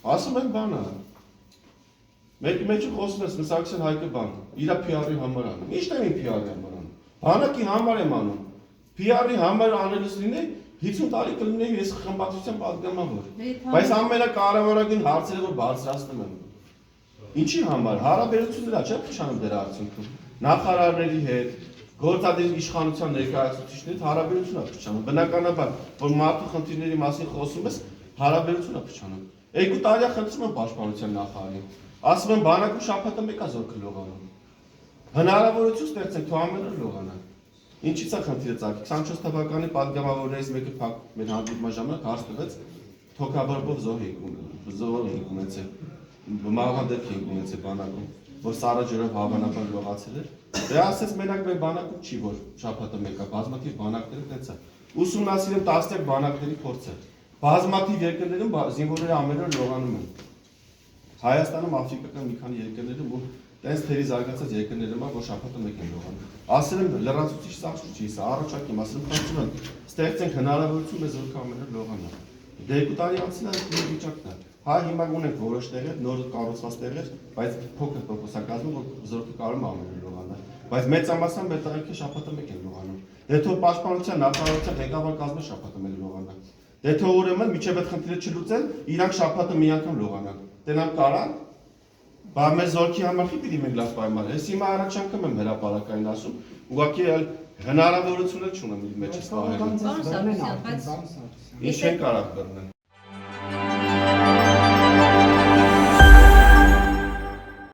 Ասում են բանը։ Մեկի մեջ խոսում ես Մսակցյան Հայկը բան, իրա PR-ի համար անում։ Միշտ եմ PR-ի համար անում։ Բանակի համար եմ անում։ PR-ի համար անելուց լինի 50 տարի կլինեի ես խմբակցության պատգամավոր։ Բայց ամենակարևորագույն հարցերը որ բարձրացնում եմ։ Ինչի համար հարաբերությունները չէ՞ փչանում դեր արդյունքում։ Նախարարների հետ, գործադիր իշխանության ներկայացուցիչների հետ հարաբերությունն է փչանում։ Բնականաբար, որ մարդու խնդիրների մասին խոսում ես, հարաբերությունն է փչանում։ 2 տարի խնդրում եմ պաշտպանության նախարարին։ Ասում են բանակում շաբաթը մեկա զորքը լողանում։ Հնարավորություն ստեղծենք թող ամենը լողանա։ Ինչից է խնդիրը ծագի 24 թվականի պատգամավորներից մեկը փակ մեր հանդիպման ժամանակ հարց տվեց թոքաբարբով զոհ ունեցել մահվան դեպք ունեցել բանակում որ Սարը ջրով հավանաբար լողացել էր դե ասեց մենակ մեր բանակում չի որ շաբաթը մեկա բազմաթիվ բանակները տենց է ուսումնասիրեմ տասնյակ բանակների փորձը բազմաթիվ երկրներում զինվորները ամեն օր լողանում են Հայաստանում աֆրիկական մի քանի երկրներում որ տենց թերի զարգացած երկրներում որ շաբաթը մեկ են լողանում ասել եմ լրացուցիչ սաղ չի սա առաջարկեմ ասել եմ խնդրում եմ ստեղծենք հնարավորություն մեզ զորքը ամեն օր լողանա դե 2 տարի անցել է այդ վիճակն է հա հիմա ունենք որոշ տեղեր նոր կառուցված տեղեր բայց փոքր տոկոսակազմում որ զորքը կարող է ամեն օր լողանա բայց մեծամասամբ այդ տարիքի շաբաթը մեկ են լողանում դե թող պաշտպանության նախարարության ղեկավար կազմը շաբաթը մեկ լողանա դե թող ուրեմն միջև այդ խնդիրը չլուծեն իրանք շաբաթը մի անգամ լողանան տենամ կարան Բա մեր զորքի համար պիտի մենք լավ պայման ես հիմա առաջարկում եմ հրապարակային ասում ուղղակի հնարավորությունը չունեմ իր մեջ սպահելու Պարոն Սարգսյան, բայց ինչ են կարող բռնել